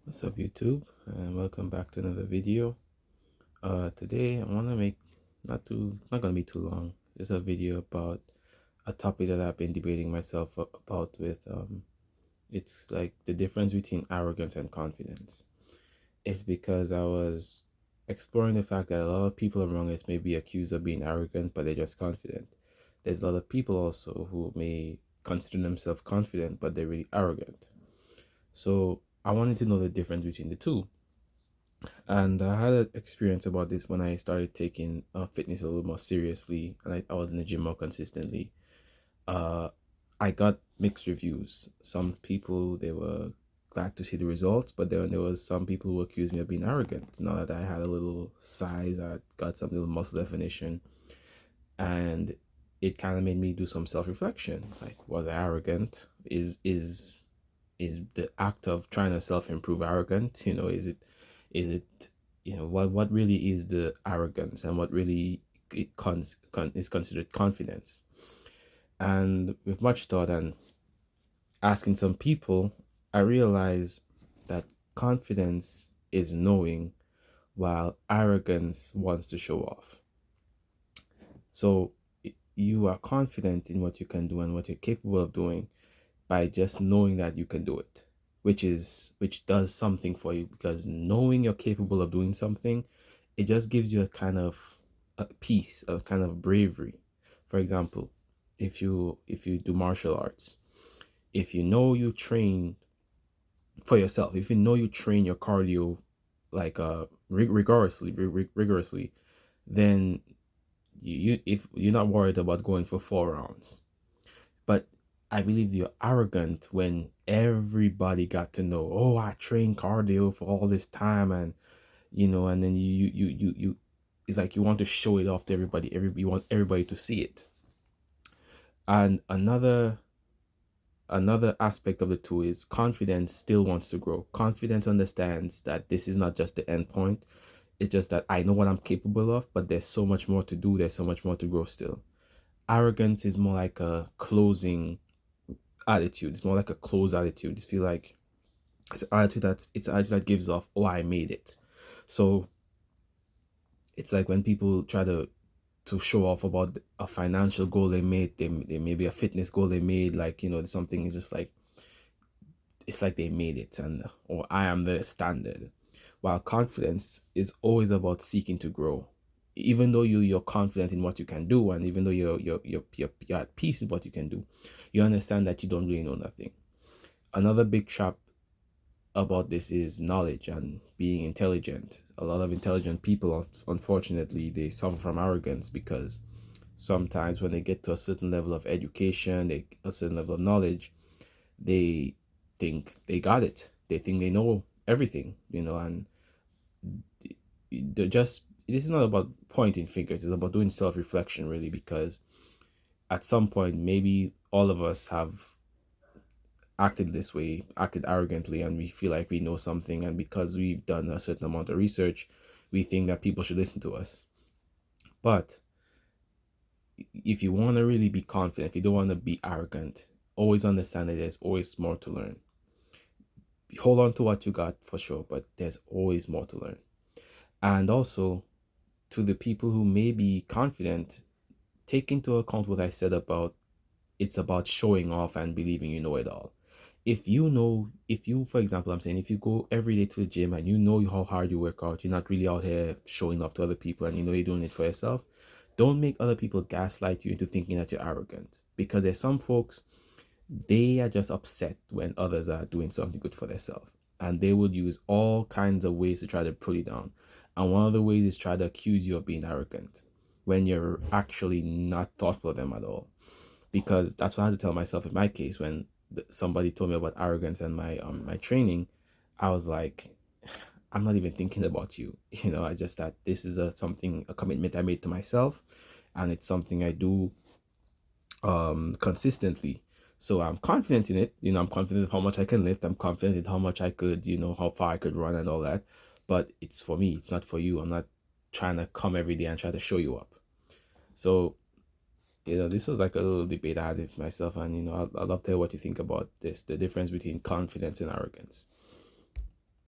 What's up, YouTube, and welcome back to another video. Today I want to make not gonna be too long. Just a video about a topic that I've been debating myself about with it's like the difference between arrogance and confidence. It's because I was exploring the fact that a lot of people around us may be accused of being arrogant, but they're just confident. There's a lot of people also who may consider themselves confident, but they're really arrogant. So I wanted to know the difference between the two. And I had an experience about this when I started taking fitness a little more seriously, and I was in the gym more consistently. Uh, I got mixed reviews. Some people, they were glad to see the results, but then there was some people who accused me of being arrogant. Now that I had a little size, I got some little muscle definition, and it kind of made me do some self reflection. Like, was I arrogant? Is the act of trying to self improve arrogant? Is it what really is the arrogance, and what really is considered confidence? And with much thought and asking some people, I realized that confidence is knowing, while arrogance wants to show off. So you are confident in what you can do and what you're capable of doing by just knowing that you can do it, which does something for you, because knowing you're capable of doing something, it just gives you a kind of a peace, a kind of bravery. For example, if you do martial arts, if you know you train for yourself, if you know you train your cardio like rigorously, then if you're not worried about going for 4 rounds. But I believe you're arrogant when everybody got to know, oh, I trained cardio for all this time, and and then you it's like you want to show it off to everybody. You want everybody to see it. And another aspect of the two is confidence still wants to grow. Confidence understands that this is not just the end point. It's just that I know what I'm capable of, but there's so much more to do. There's so much more to grow still. Arrogance is more like a closing attitude. It's more like a closed attitude. It's feel like it's an attitude that gives off, oh, I made it. So it's like when people try to show off about a financial goal they made, they maybe a fitness goal they made, like something is just like, it's like they made it, and or I am the standard. While confidence is always about seeking to grow. Even though you're confident in what you can do, and even though you're at peace with what you can do, you understand that you don't really know nothing. Another big trap about this is knowledge and being intelligent. A lot of intelligent people, unfortunately, they suffer from arrogance, because sometimes when they get to a certain level of education, a certain level of knowledge, they think they got it. They think they know everything, and they're just, this is not about pointing fingers, it's about doing self-reflection, really, because at some point maybe all of us have acted this way, acted arrogantly, and we feel like we know something, and because we've done a certain amount of research, we think that people should listen to us. But if you want to really be confident, if you don't want to be arrogant, always understand that there's always more to learn. Hold on to what you got for sure, but there's always more to learn. And also, to the people who may be confident, take into account what I said about, it's about showing off and believing you know it all. If you, for example, I'm saying, if you go every day to the gym and you know how hard you work out, you're not really out here showing off to other people, and you know you're doing it for yourself, don't make other people gaslight you into thinking that you're arrogant. Because there's some folks, they are just upset when others are doing something good for themselves, and they would use all kinds of ways to try to pull you down. And one of the ways is try to accuse you of being arrogant when you're actually not thoughtful of them at all. Because that's what I had to tell myself in my case when somebody told me about arrogance and my training. I was like, I'm not even thinking about you. I just, that this is a commitment I made to myself, and it's something I do consistently. So I'm confident in it. I'm confident of how much I can lift. I'm confident in how much I could, how far I could run and all that. But it's for me. It's not for you. I'm not trying to come every day and try to show you up. So, this was like a little debate I had with myself, and I'd love to hear what you think about this, the difference between confidence and arrogance.